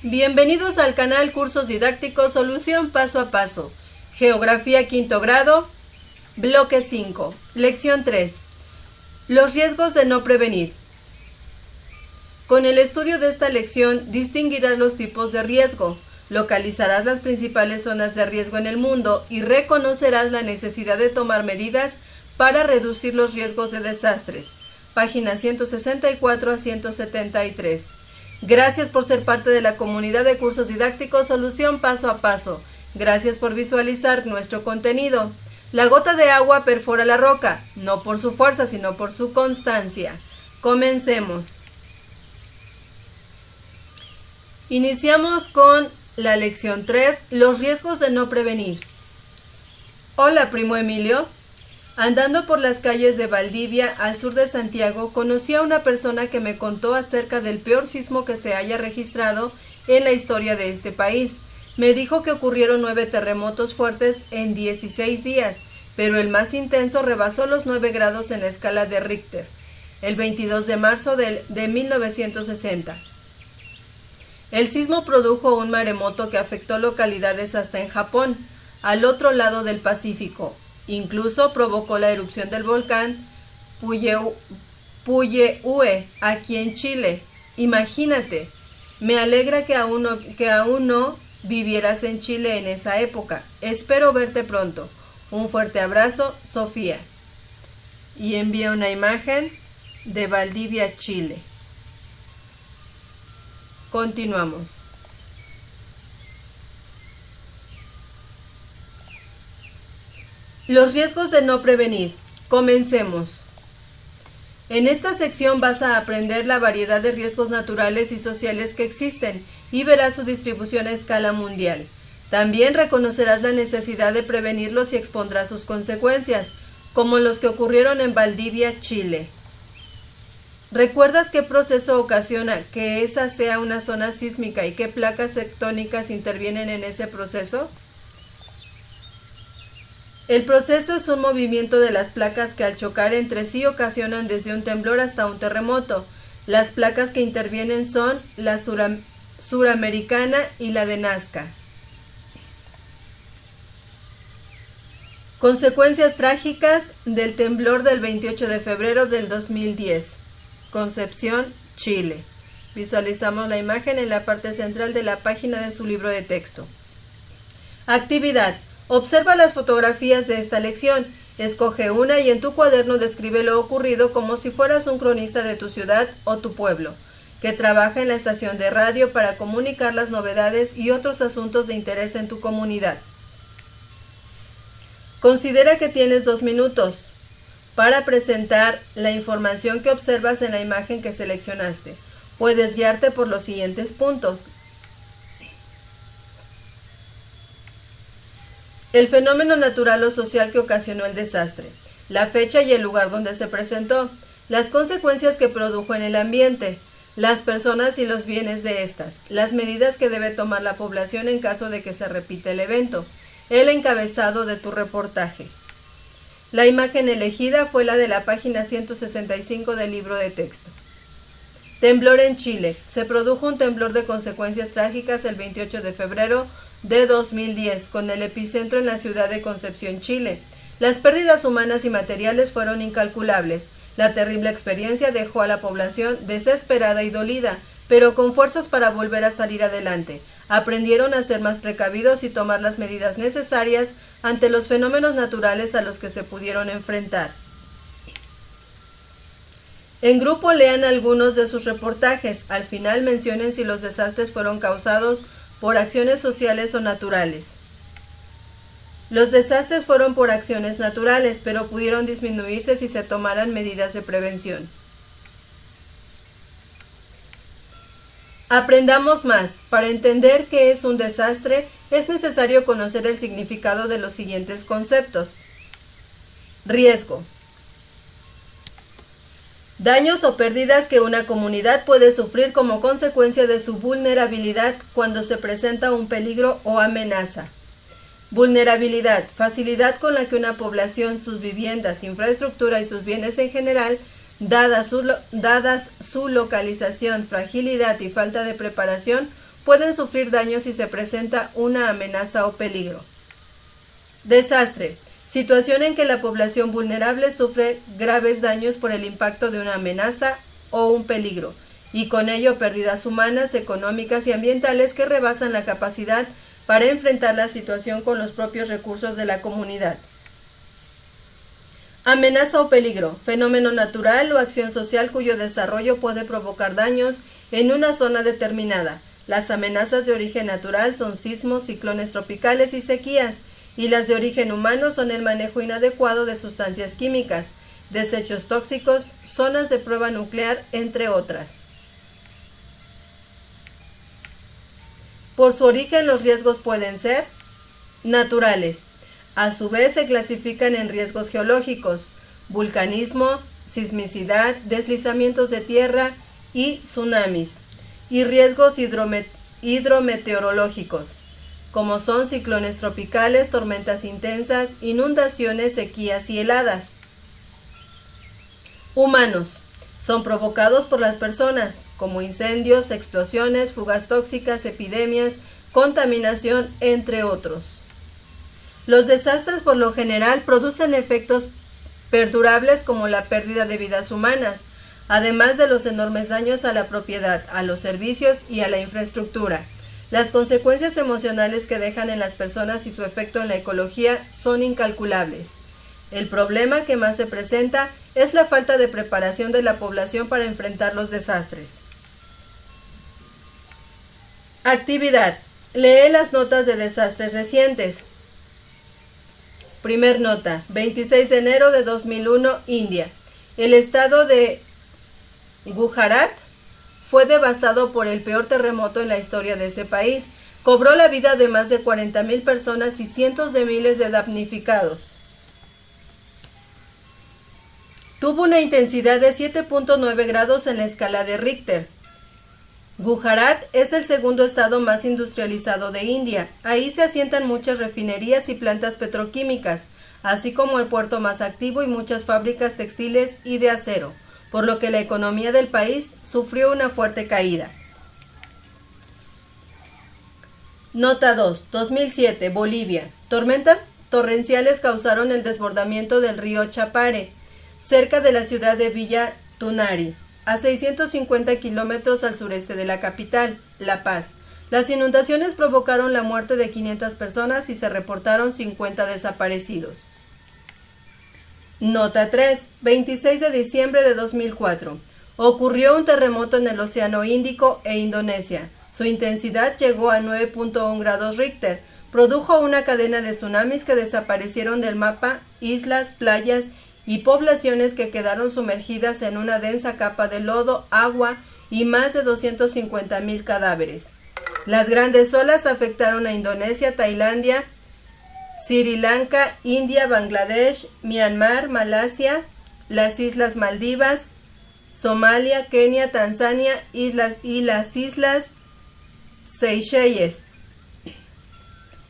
Bienvenidos al canal Cursos Didácticos Solución Paso a Paso. Geografía quinto grado, bloque 5, lección 3. Los riesgos de no prevenir. Con el estudio de esta lección distinguirás los tipos de riesgo, localizarás las principales zonas de riesgo en el mundo y reconocerás la necesidad de tomar medidas para reducir los riesgos de desastres. Páginas 164 a 173. Gracias por ser parte de la comunidad de cursos didácticos Solución Paso a Paso. Gracias por visualizar nuestro contenido. La gota de agua perfora la roca, no por su fuerza, sino por su constancia. Comencemos. Iniciamos con la lección 3, los riesgos de no prevenir. Hola, primo Emilio. Andando por las calles de Valdivia, al sur de Santiago, conocí a una persona que me contó acerca del peor sismo que se haya registrado en la historia de este país. Me dijo que ocurrieron 9 terremotos fuertes en 16 días, pero el más intenso rebasó los 9 grados en la escala de Richter, el 22 de marzo de 1960. El sismo produjo un maremoto que afectó localidades hasta en Japón, al otro lado del Pacífico. Incluso provocó la erupción del volcán Puyehue, aquí en Chile. Imagínate, me alegra que aún no vivieras en Chile en esa época. Espero verte pronto. Un fuerte abrazo, Sofía. Y envía una imagen de Valdivia, Chile. Continuamos. Los riesgos de no prevenir. Comencemos. En esta sección vas a aprender la variedad de riesgos naturales y sociales que existen y verás su distribución a escala mundial. También reconocerás la necesidad de prevenirlos y expondrás sus consecuencias, como los que ocurrieron en Valdivia, Chile. ¿Recuerdas qué proceso ocasiona que esa sea una zona sísmica y qué placas tectónicas intervienen en ese proceso? El proceso es un movimiento de las placas que al chocar entre sí ocasionan desde un temblor hasta un terremoto. Las placas que intervienen son la suramericana y la de Nazca. Consecuencias trágicas del temblor del 28 de febrero del 2010. Concepción, Chile. Visualizamos la imagen en la parte central de la página de su libro de texto. Actividad. Observa las fotografías de esta lección, escoge una y en tu cuaderno describe lo ocurrido como si fueras un cronista de tu ciudad o tu pueblo, que trabaja en la estación de radio para comunicar las novedades y otros asuntos de interés en tu comunidad. Considera que tienes 2 minutos para presentar la información que observas en la imagen que seleccionaste. Puedes guiarte por los siguientes puntos. El fenómeno natural o social que ocasionó el desastre, la fecha y el lugar donde se presentó, las consecuencias que produjo en el ambiente, las personas y los bienes de estas, las medidas que debe tomar la población en caso de que se repita el evento, el encabezado de tu reportaje. La imagen elegida fue la de la página 165 del libro de texto. Temblor en Chile. Se produjo un temblor de consecuencias trágicas el 28 de febrero de 2010, con el epicentro en la ciudad de Concepción, Chile. Las pérdidas humanas y materiales fueron incalculables. La terrible experiencia dejó a la población desesperada y dolida, pero con fuerzas para volver a salir adelante. Aprendieron a ser más precavidos y tomar las medidas necesarias ante los fenómenos naturales a los que se pudieron enfrentar. En grupo lean algunos de sus reportajes. Al final mencionen si los desastres fueron causados por acciones sociales o naturales. Los desastres fueron por acciones naturales, pero pudieron disminuirse si se tomaran medidas de prevención. Aprendamos más. Para entender qué es un desastre, es necesario conocer el significado de los siguientes conceptos. Riesgo. Daños o pérdidas que una comunidad puede sufrir como consecuencia de su vulnerabilidad cuando se presenta un peligro o amenaza. Vulnerabilidad, facilidad con la que una población, sus viviendas, infraestructura y sus bienes en general, dadas su localización, fragilidad y falta de preparación, pueden sufrir daños si se presenta una amenaza o peligro. Desastre. Situación en que la población vulnerable sufre graves daños por el impacto de una amenaza o un peligro, y con ello pérdidas humanas, económicas y ambientales que rebasan la capacidad para enfrentar la situación con los propios recursos de la comunidad. Amenaza o peligro, fenómeno natural o acción social cuyo desarrollo puede provocar daños en una zona determinada. Las amenazas de origen natural son sismos, ciclones tropicales y sequías, y las de origen humano son el manejo inadecuado de sustancias químicas, desechos tóxicos, zonas de prueba nuclear, entre otras. Por su origen, los riesgos pueden ser naturales. A su vez, se clasifican en riesgos geológicos, vulcanismo, sismicidad, deslizamientos de tierra y tsunamis, y riesgos hidrometeorológicos, como son ciclones tropicales, tormentas intensas, inundaciones, sequías y heladas. Humanos. Son provocados por las personas, como incendios, explosiones, fugas tóxicas, epidemias, contaminación, entre otros. Los desastres por lo general producen efectos perdurables como la pérdida de vidas humanas, además de los enormes daños a la propiedad, a los servicios y a la infraestructura. Las consecuencias emocionales que dejan en las personas y su efecto en la ecología son incalculables. El problema que más se presenta es la falta de preparación de la población para enfrentar los desastres. Actividad. Lee las notas de desastres recientes. Primer nota, 26 de enero de 2001, India. El estado de Gujarat fue devastado por el peor terremoto en la historia de ese país. Cobró la vida de más de 40,000 personas y cientos de miles de damnificados. Tuvo una intensidad de 7.9 grados en la escala de Richter. Gujarat es el segundo estado más industrializado de India. Ahí se asientan muchas refinerías y plantas petroquímicas, así como el puerto más activo y muchas fábricas textiles y de acero, por lo que la economía del país sufrió una fuerte caída. Nota 2. 2007. Bolivia. Tormentas torrenciales causaron el desbordamiento del río Chapare, cerca de la ciudad de Villa Tunari, a 650 kilómetros al sureste de la capital, La Paz. Las inundaciones provocaron la muerte de 500 personas y se reportaron 50 desaparecidos. Nota 3. 26 de diciembre de 2004. Ocurrió un terremoto en el Océano Índico e Indonesia. Su intensidad llegó a 9.1 grados Richter. Produjo una cadena de tsunamis que desaparecieron del mapa islas, playas y poblaciones que quedaron sumergidas en una densa capa de lodo, agua y más de 250,000 cadáveres. Las grandes olas afectaron a Indonesia, Tailandia, Sri Lanka, India, Bangladesh, Myanmar, Malasia, las Islas Maldivas, Somalia, Kenia, Tanzania y las Islas Seychelles.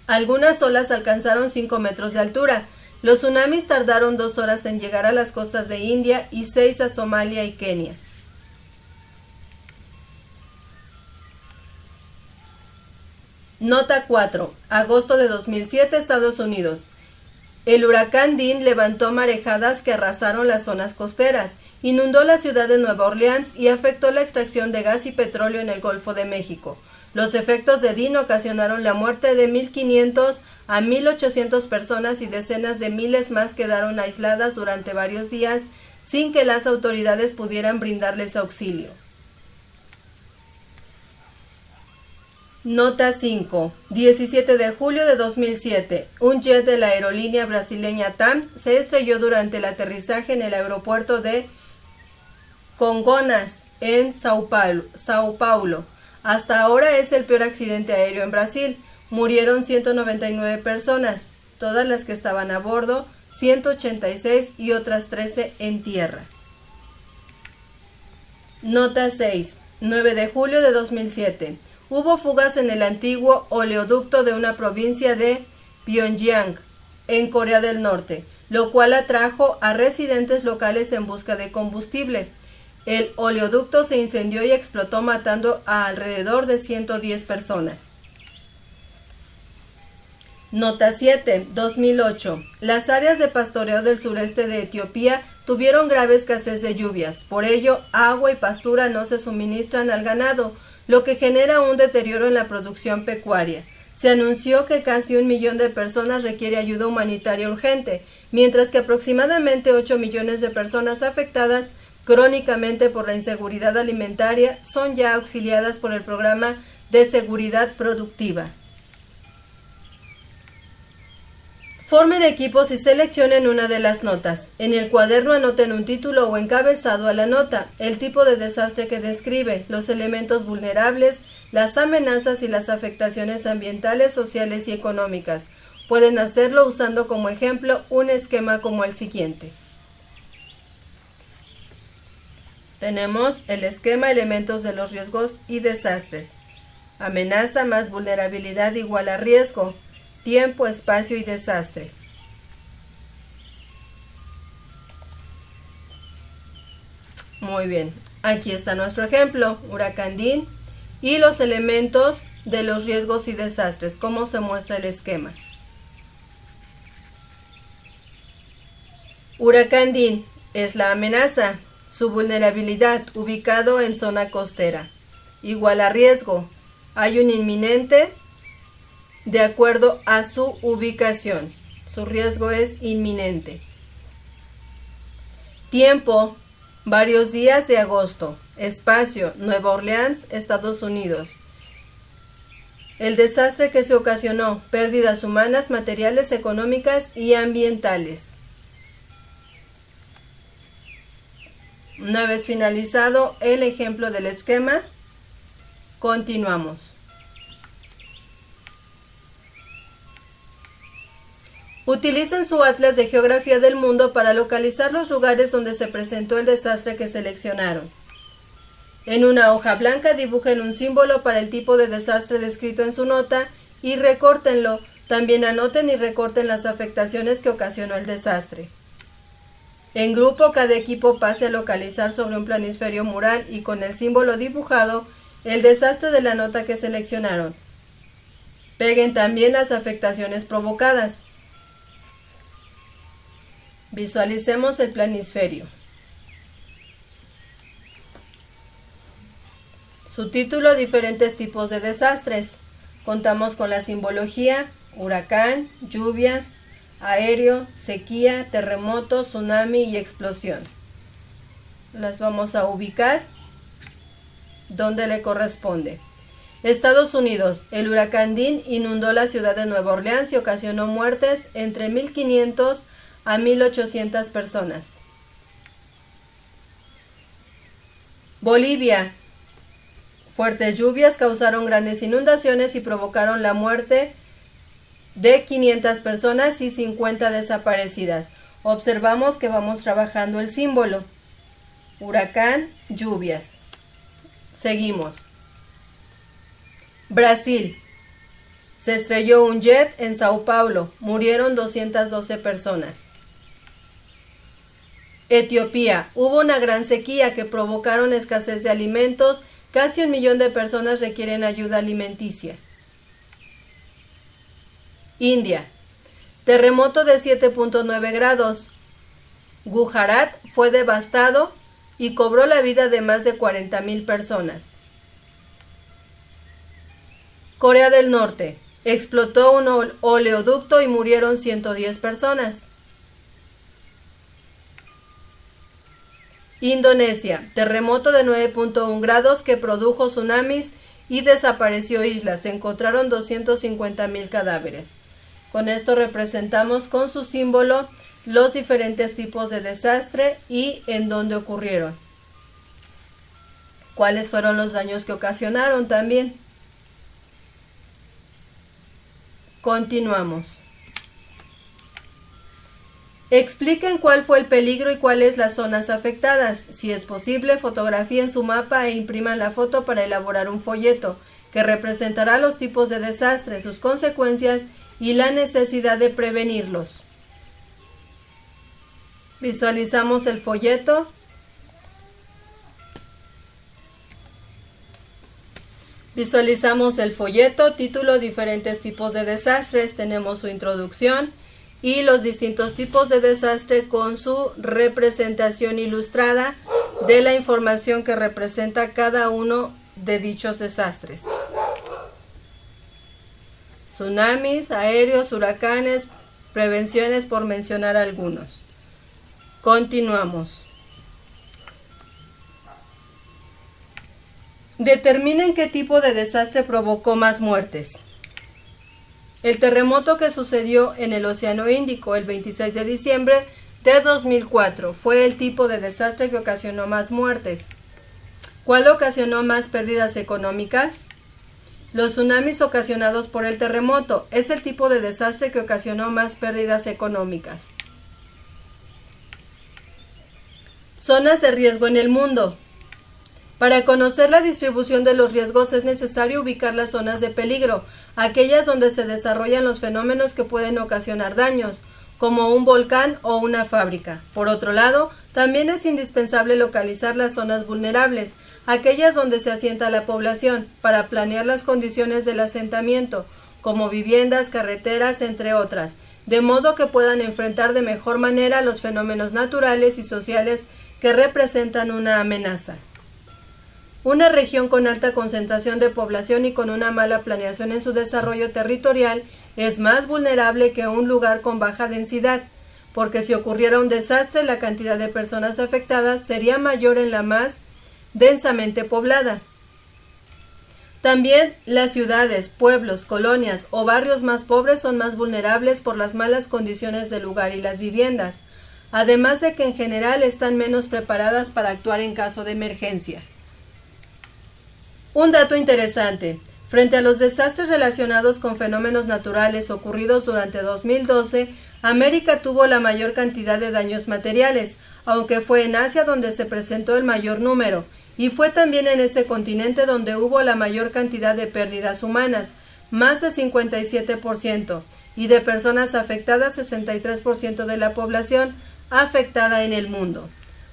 Algunas olas alcanzaron 5 metros de altura. Los tsunamis tardaron 2 horas en llegar a las costas de India y 6 a Somalia y Kenia. Nota 4. Agosto de 2007, Estados Unidos. El huracán Dean levantó marejadas que arrasaron las zonas costeras, inundó la ciudad de Nueva Orleans y afectó la extracción de gas y petróleo en el Golfo de México. Los efectos de Dean ocasionaron la muerte de 1,500 a 1,800 personas y decenas de miles más quedaron aisladas durante varios días sin que las autoridades pudieran brindarles auxilio. Nota 5. 17 de julio de 2007. Un jet de la aerolínea brasileña TAM se estrelló durante el aterrizaje en el aeropuerto de Congonhas, en Sao Paulo. Hasta ahora es el peor accidente aéreo en Brasil. Murieron 199 personas, todas las que estaban a bordo, 186 y otras 13 en tierra. Nota 6. 9 de julio de 2007. Hubo fugas en el antiguo oleoducto de una provincia de Pyongyang, en Corea del Norte, lo cual atrajo a residentes locales en busca de combustible. El oleoducto se incendió y explotó matando a alrededor de 110 personas. Nota 7, 2008. Las áreas de pastoreo del sureste de Etiopía tuvieron grave escasez de lluvias. Por ello, agua y pastura no se suministran al ganado, lo que genera un deterioro en la producción pecuaria. Se anunció que casi 1 millón de personas requiere ayuda humanitaria urgente, mientras que aproximadamente 8 millones de personas afectadas crónicamente por la inseguridad alimentaria son ya auxiliadas por el programa de seguridad productiva. Formen equipos y seleccionen una de las notas. En el cuaderno anoten un título o encabezado a la nota, el tipo de desastre que describe, los elementos vulnerables, las amenazas y las afectaciones ambientales, sociales y económicas. Pueden hacerlo usando como ejemplo un esquema como el siguiente. Tenemos el esquema elementos de los riesgos y desastres. Amenaza más vulnerabilidad igual a riesgo. Tiempo, espacio y desastre. Muy bien, aquí está nuestro ejemplo, huracán Dean y los elementos de los riesgos y desastres, cómo se muestra el esquema. Huracán Dean es la amenaza, su vulnerabilidad ubicado en zona costera, igual a riesgo, hay un inminente de acuerdo a su ubicación. Su riesgo es inminente. Tiempo, varios días de agosto. Espacio, Nueva Orleans, Estados Unidos. El desastre que se ocasionó, pérdidas humanas, materiales, económicas y ambientales. Una vez finalizado el ejemplo del esquema, continuamos. Utilicen su atlas de geografía del mundo para localizar los lugares donde se presentó el desastre que seleccionaron. En una hoja blanca dibujen un símbolo para el tipo de desastre descrito en su nota y recórtenlo. También anoten y recorten las afectaciones que ocasionó el desastre. En grupo, cada equipo pase a localizar sobre un planisferio mural y con el símbolo dibujado el desastre de la nota que seleccionaron. Peguen también las afectaciones provocadas. Visualicemos el planisferio. Su título: diferentes tipos de desastres. Contamos con la simbología: huracán, lluvias, aéreo, sequía, terremoto, tsunami y explosión. Las vamos a ubicar donde le corresponde. Estados Unidos. El huracán Dean inundó la ciudad de Nueva Orleans y ocasionó muertes entre 1.500 a 1.800 personas. Bolivia. Fuertes lluvias causaron grandes inundaciones y provocaron la muerte de 500 personas y 50 desaparecidas. Observamos que vamos trabajando el símbolo. Huracán, lluvias. Seguimos. Brasil. Se estrelló un jet en Sao Paulo. Murieron 212 personas. Etiopía. Hubo una gran sequía que provocaron escasez de alimentos. Casi 1 millón de personas requieren ayuda alimenticia. India. Terremoto de 7.9 grados. Gujarat fue devastado y cobró la vida de más de 40.000 personas. Corea del Norte. Explotó un oleoducto y murieron 110 personas. Indonesia. Terremoto de 9.1 grados que produjo tsunamis y desapareció islas. Se encontraron 250.000 cadáveres. Con esto representamos con su símbolo los diferentes tipos de desastre y en dónde ocurrieron. ¿Cuáles fueron los daños que ocasionaron también? Continuamos. Expliquen cuál fue el peligro y cuáles las zonas afectadas. Si es posible, fotografíen su mapa e impriman la foto para elaborar un folleto que representará los tipos de desastre, sus consecuencias y la necesidad de prevenirlos. Visualizamos el folleto. Visualizamos el folleto, título, diferentes tipos de desastres, tenemos su introducción y los distintos tipos de desastre con su representación ilustrada de la información que representa cada uno de dichos desastres. Tsunamis, aéreos, huracanes, prevenciones por mencionar algunos. Continuamos. Determinen qué tipo de desastre provocó más muertes. El terremoto que sucedió en el Océano Índico el 26 de diciembre de 2004 fue el tipo de desastre que ocasionó más muertes. ¿Cuál ocasionó más pérdidas económicas? Los tsunamis ocasionados por el terremoto es el tipo de desastre que ocasionó más pérdidas económicas. Zonas de riesgo en el mundo. Para conocer la distribución de los riesgos es necesario ubicar las zonas de peligro, aquellas donde se desarrollan los fenómenos que pueden ocasionar daños, como un volcán o una fábrica. Por otro lado, también es indispensable localizar las zonas vulnerables, aquellas donde se asienta la población, para planear las condiciones del asentamiento, como viviendas, carreteras, entre otras, de modo que puedan enfrentar de mejor manera los fenómenos naturales y sociales que representan una amenaza. Una región con alta concentración de población y con una mala planeación en su desarrollo territorial es más vulnerable que un lugar con baja densidad, porque si ocurriera un desastre, la cantidad de personas afectadas sería mayor en la más densamente poblada. También las ciudades, pueblos, colonias o barrios más pobres son más vulnerables por las malas condiciones del lugar y las viviendas, además de que en general están menos preparadas para actuar en caso de emergencia. Un dato interesante. Frente a los desastres relacionados con fenómenos naturales ocurridos durante 2012, América tuvo la mayor cantidad de daños materiales, aunque fue en Asia donde se presentó el mayor número, y fue también en ese continente donde hubo la mayor cantidad de pérdidas humanas, más de 57%, y de personas afectadas, 63% de la población afectada en el mundo.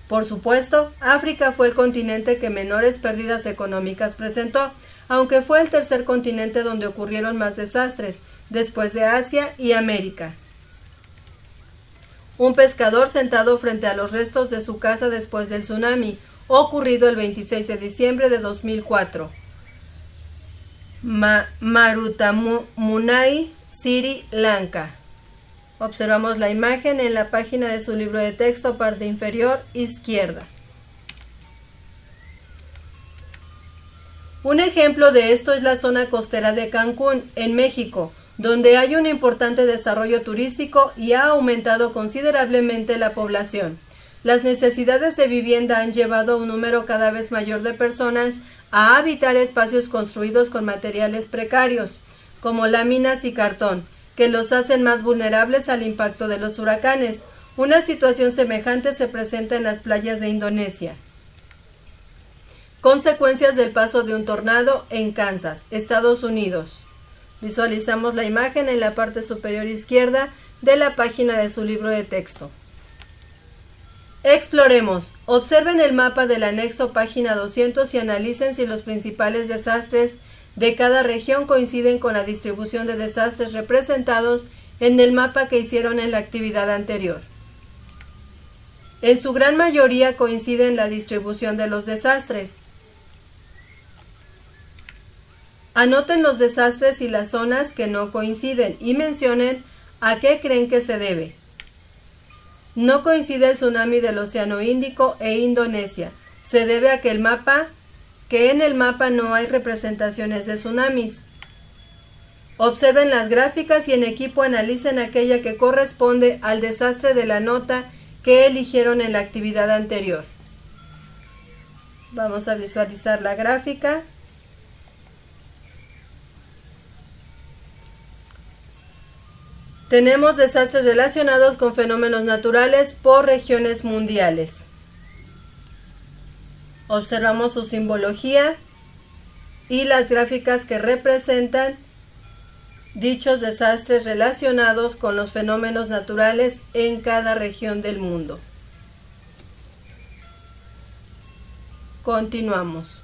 Por supuesto, África fue el continente que menores pérdidas económicas presentó, aunque fue el tercer continente donde ocurrieron más desastres, después de Asia y América. Un pescador sentado frente a los restos de su casa después del tsunami, ocurrido el 26 de diciembre de 2004. Maruthamunai, Sri Lanka. Observamos la imagen en la página de su libro de texto, parte inferior izquierda. Un ejemplo de esto es la zona costera de Cancún, en México, donde hay un importante desarrollo turístico y ha aumentado considerablemente la población. Las necesidades de vivienda han llevado a un número cada vez mayor de personas a habitar espacios construidos con materiales precarios, como láminas y cartón, que los hacen más vulnerables al impacto de los huracanes. Una situación semejante se presenta en las playas de Indonesia. Consecuencias del paso de un tornado en Kansas, Estados Unidos. Visualizamos la imagen en la parte superior izquierda de la página de su libro de texto. Exploremos. Observen el mapa del anexo página 200 y analicen si los principales desastres de cada región coinciden con la distribución de desastres representados en el mapa que hicieron en la actividad anterior. En su gran mayoría coinciden la distribución de los desastres. Anoten los desastres y las zonas que no coinciden y mencionen a qué creen que se debe. No coincide el tsunami del Océano Índico e Indonesia. Se debe a que en el mapa no hay representaciones de tsunamis. Observen las gráficas y en equipo analicen aquella que corresponde al desastre de la nota que eligieron en la actividad anterior. Vamos a visualizar la gráfica. Tenemos desastres relacionados con fenómenos naturales por regiones mundiales. Observamos su simbología y las gráficas que representan dichos desastres relacionados con los fenómenos naturales en cada región del mundo. Continuamos.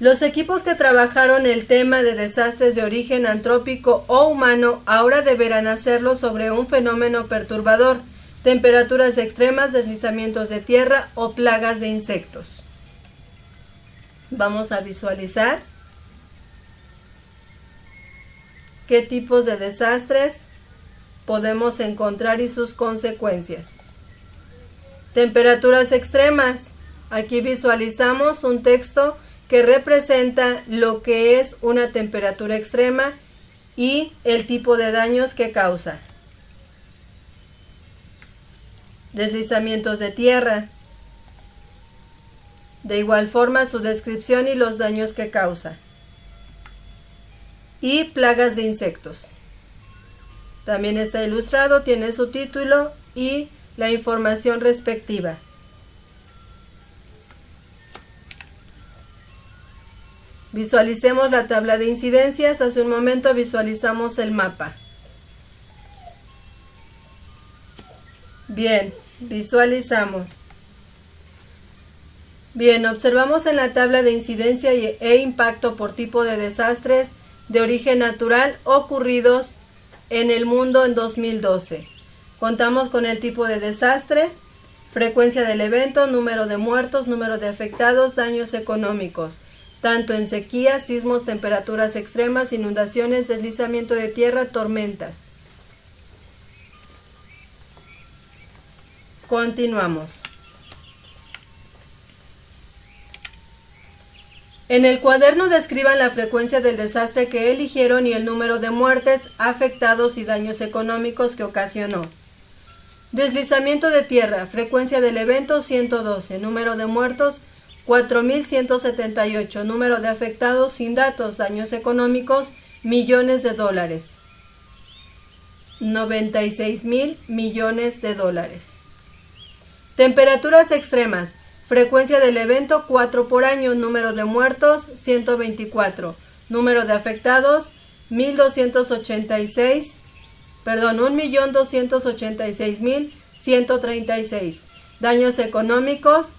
Los equipos que trabajaron el tema de desastres de origen antrópico o humano ahora deberán hacerlo sobre un fenómeno perturbador, temperaturas extremas, deslizamientos de tierra o plagas de insectos. Vamos a visualizar qué tipos de desastres podemos encontrar y sus consecuencias. Temperaturas extremas. Aquí visualizamos un texto que representa lo que es una temperatura extrema y el tipo de daños que causa. Deslizamientos de tierra. De igual forma su descripción y los daños que causa. Y plagas de insectos. También está ilustrado, tiene su título y la información respectiva. Visualicemos la tabla de incidencias. Hace un momento visualizamos el mapa. Bien, visualizamos. Bien, observamos en la tabla de incidencia e impacto por tipo de desastres de origen natural ocurridos en el mundo en 2012. Contamos con el tipo de desastre, frecuencia del evento, número de muertos, número de afectados, daños económicos, tanto en sequías, sismos, temperaturas extremas, inundaciones, deslizamiento de tierra, tormentas. Continuamos. En el cuaderno describan la frecuencia del desastre que eligieron y el número de muertes, afectados y daños económicos que ocasionó. Deslizamiento de tierra, frecuencia del evento 112, número de muertos 4.178, número de afectados sin datos, daños económicos millones de dólares. 96.000 millones de dólares. Temperaturas extremas. Frecuencia del evento 4 por año, número de muertos 124, número de afectados 1.286.136, daños económicos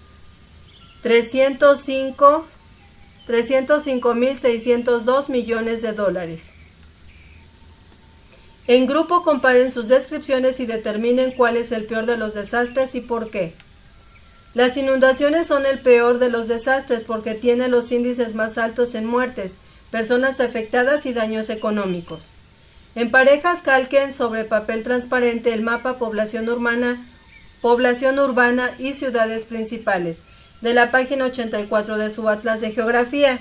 305.602 millones de dólares. En grupo comparen sus descripciones y determinen cuál es el peor de los desastres y por qué. Las inundaciones son el peor de los desastres porque tiene los índices más altos en muertes, personas afectadas y daños económicos. En parejas calquen sobre papel transparente el mapa población urbana y ciudades principales de la página 84 de su Atlas de Geografía.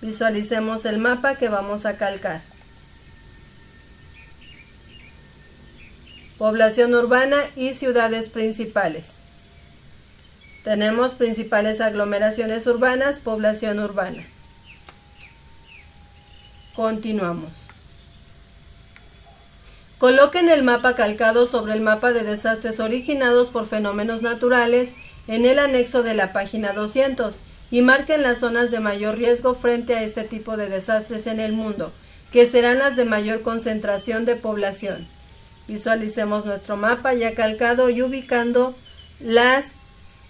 Visualicemos el mapa que vamos a calcar. Población urbana y ciudades principales. Tenemos principales aglomeraciones urbanas, población urbana. Continuamos. Coloquen el mapa calcado sobre el mapa de desastres originados por fenómenos naturales en el anexo de la página 200 y marquen las zonas de mayor riesgo frente a este tipo de desastres en el mundo, que serán las de mayor concentración de población. Visualicemos nuestro mapa ya calcado y ubicando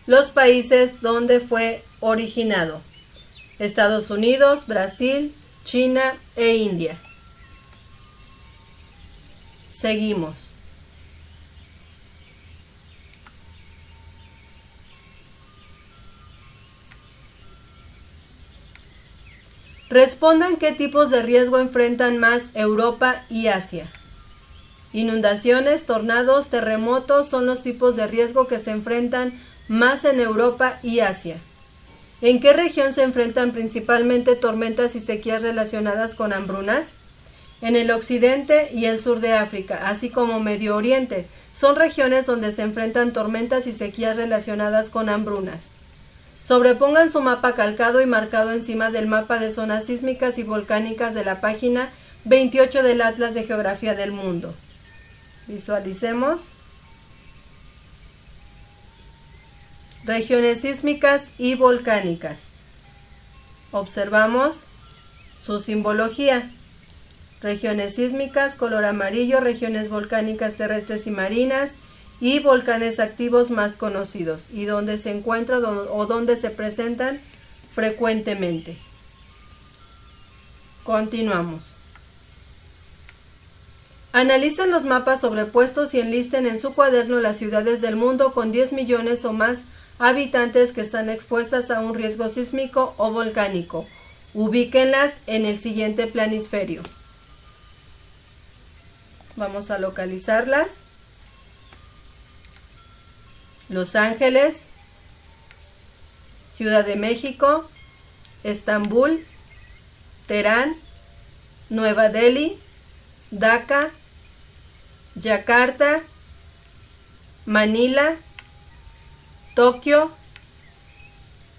los países donde fue originado: Estados Unidos, Brasil, China e India. Seguimos. Respondan qué tipos de riesgo enfrentan más Europa y Asia. Inundaciones, tornados, terremotos son los tipos de riesgo que se enfrentan más en Europa y Asia. ¿En qué región se enfrentan principalmente tormentas y sequías relacionadas con hambrunas? En el occidente y el sur de África, así como Medio Oriente, son regiones donde se enfrentan tormentas y sequías relacionadas con hambrunas. Sobrepongan su mapa calcado y marcado encima del mapa de zonas sísmicas y volcánicas de la página 28 del Atlas de Geografía del Mundo. Visualicemos. Regiones sísmicas y volcánicas. Observamos su simbología. Regiones sísmicas, color amarillo, regiones volcánicas terrestres y marinas y volcanes activos más conocidos y donde se encuentran o donde se presentan frecuentemente. Continuamos. Analicen los mapas sobrepuestos y enlisten en su cuaderno las ciudades del mundo con 10 millones o más habitantes que están expuestas a un riesgo sísmico o volcánico. Ubíquenlas en el siguiente planisferio. Vamos a localizarlas. Los Ángeles, Ciudad de México, Estambul, Teherán, Nueva Delhi, Dhaka, Yakarta, Manila, Tokio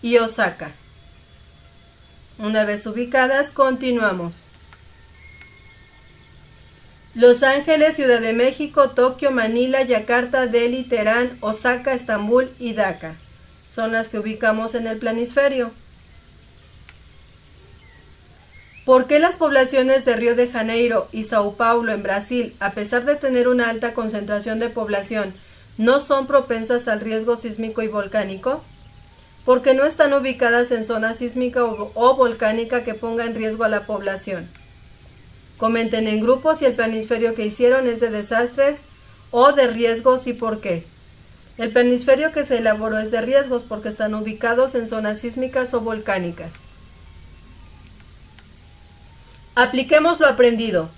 y Osaka. Una vez ubicadas, continuamos. Los Ángeles, Ciudad de México, Tokio, Manila, Yakarta, Delhi, Teherán, Osaka, Estambul y Dhaka son las que ubicamos en el planisferio. ¿Por qué las poblaciones de Río de Janeiro y Sao Paulo en Brasil, a pesar de tener una alta concentración de población, no son propensas al riesgo sísmico y volcánico? Porque no están ubicadas en zona sísmica o volcánica que ponga en riesgo a la población. Comenten en grupo si el planisferio que hicieron es de desastres o de riesgos y por qué. El planisferio que se elaboró es de riesgos porque están ubicados en zonas sísmicas o volcánicas. Apliquemos lo aprendido.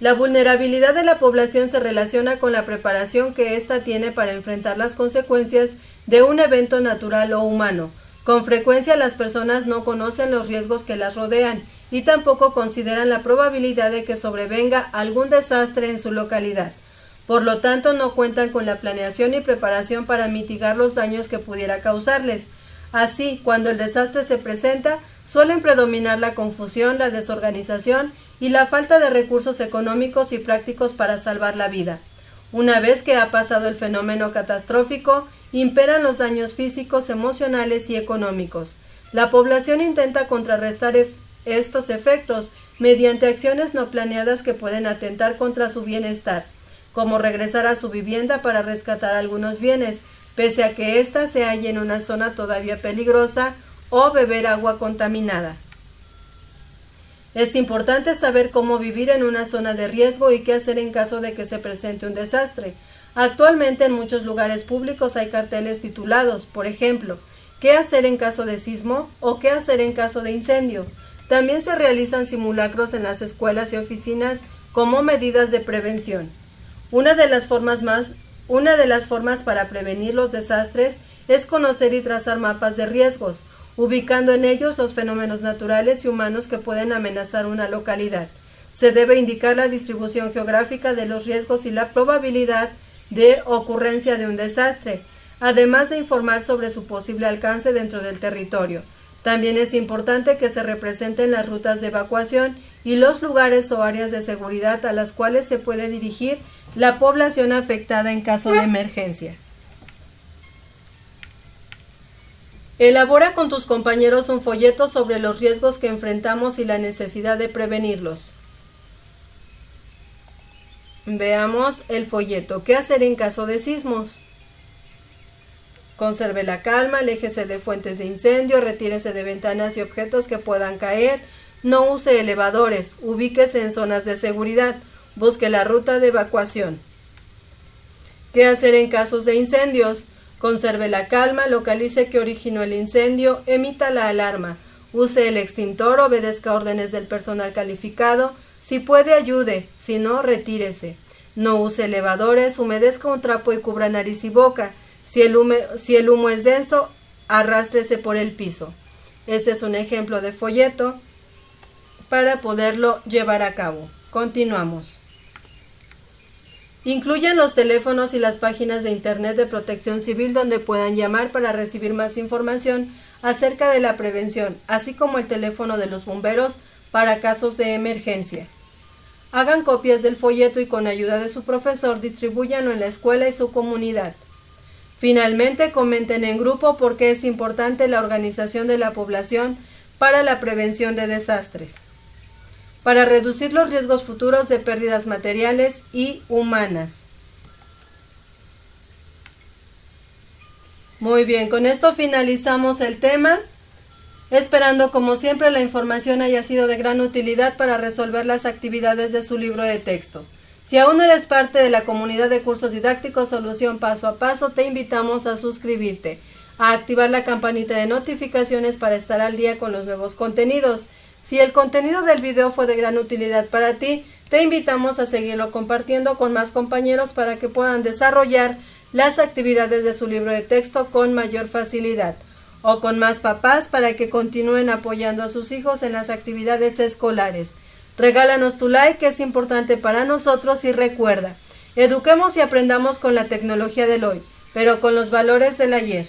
La vulnerabilidad de la población se relaciona con la preparación que ésta tiene para enfrentar las consecuencias de un evento natural o humano. Con frecuencia las personas no conocen los riesgos que las rodean y tampoco consideran la probabilidad de que sobrevenga algún desastre en su localidad. Por lo tanto, no cuentan con la planeación y preparación para mitigar los daños que pudiera causarles. Así, cuando el desastre se presenta, suelen predominar la confusión, la desorganización y la falta de recursos económicos y prácticos para salvar la vida. Una vez que ha pasado el fenómeno catastrófico, imperan los daños físicos, emocionales y económicos. La población intenta contrarrestar estos efectos mediante acciones no planeadas que pueden atentar contra su bienestar, como regresar a su vivienda para rescatar algunos bienes, pese a que ésta se halle en una zona todavía peligrosa, o beber agua contaminada. Es importante saber cómo vivir en una zona de riesgo y qué hacer en caso de que se presente un desastre. Actualmente en muchos lugares públicos hay carteles titulados, por ejemplo, ¿qué hacer en caso de sismo? O ¿qué hacer en caso de incendio? También se realizan simulacros en las escuelas y oficinas como medidas de prevención. Una de las formas para prevenir los desastres es conocer y trazar mapas de riesgos, ubicando en ellos los fenómenos naturales y humanos que pueden amenazar una localidad. Se debe indicar la distribución geográfica de los riesgos y la probabilidad de ocurrencia de un desastre, además de informar sobre su posible alcance dentro del territorio. También es importante que se representen las rutas de evacuación y los lugares o áreas de seguridad a las cuales se puede dirigir la población afectada en caso de emergencia. Elabora con tus compañeros un folleto sobre los riesgos que enfrentamos y la necesidad de prevenirlos. Veamos el folleto. ¿Qué hacer en caso de sismos? Conserve la calma, aléjese de fuentes de incendio, retírese de ventanas y objetos que puedan caer, no use elevadores, ubíquese en zonas de seguridad, busque la ruta de evacuación. ¿Qué hacer en casos de incendios? Conserve la calma, localice qué originó el incendio, emita la alarma, use el extintor, obedezca órdenes del personal calificado, si puede ayude, si no, retírese. No use elevadores, humedezca un trapo y cubra nariz y boca. Si el humo es denso, arrástrese por el piso. Este es un ejemplo de folleto para poderlo llevar a cabo. Continuamos. Incluyen los teléfonos y las páginas de Internet de Protección Civil donde puedan llamar para recibir más información acerca de la prevención, así como el teléfono de los bomberos para casos de emergencia. Hagan copias del folleto y con ayuda de su profesor distribúyanlo en la escuela y su comunidad. Finalmente, comenten en grupo por qué es importante la organización de la población para la prevención de desastres, para reducir los riesgos futuros de pérdidas materiales y humanas. Muy bien, con esto finalizamos el tema. esperando como siempre la información haya sido de gran utilidad para resolver las actividades de su libro de texto. Si aún no eres parte de la comunidad de cursos didácticos Solución Paso a Paso, te invitamos a suscribirte, a activar la campanita de notificaciones para estar al día con los nuevos contenidos. Si el contenido del video fue de gran utilidad para ti, te invitamos a seguirlo compartiendo con más compañeros para que puedan desarrollar las actividades de su libro de texto con mayor facilidad, o con más papás para que continúen apoyando a sus hijos en las actividades escolares. Regálanos tu like, que es importante para nosotros, y recuerda, eduquemos y aprendamos con la tecnología del hoy, pero con los valores del ayer.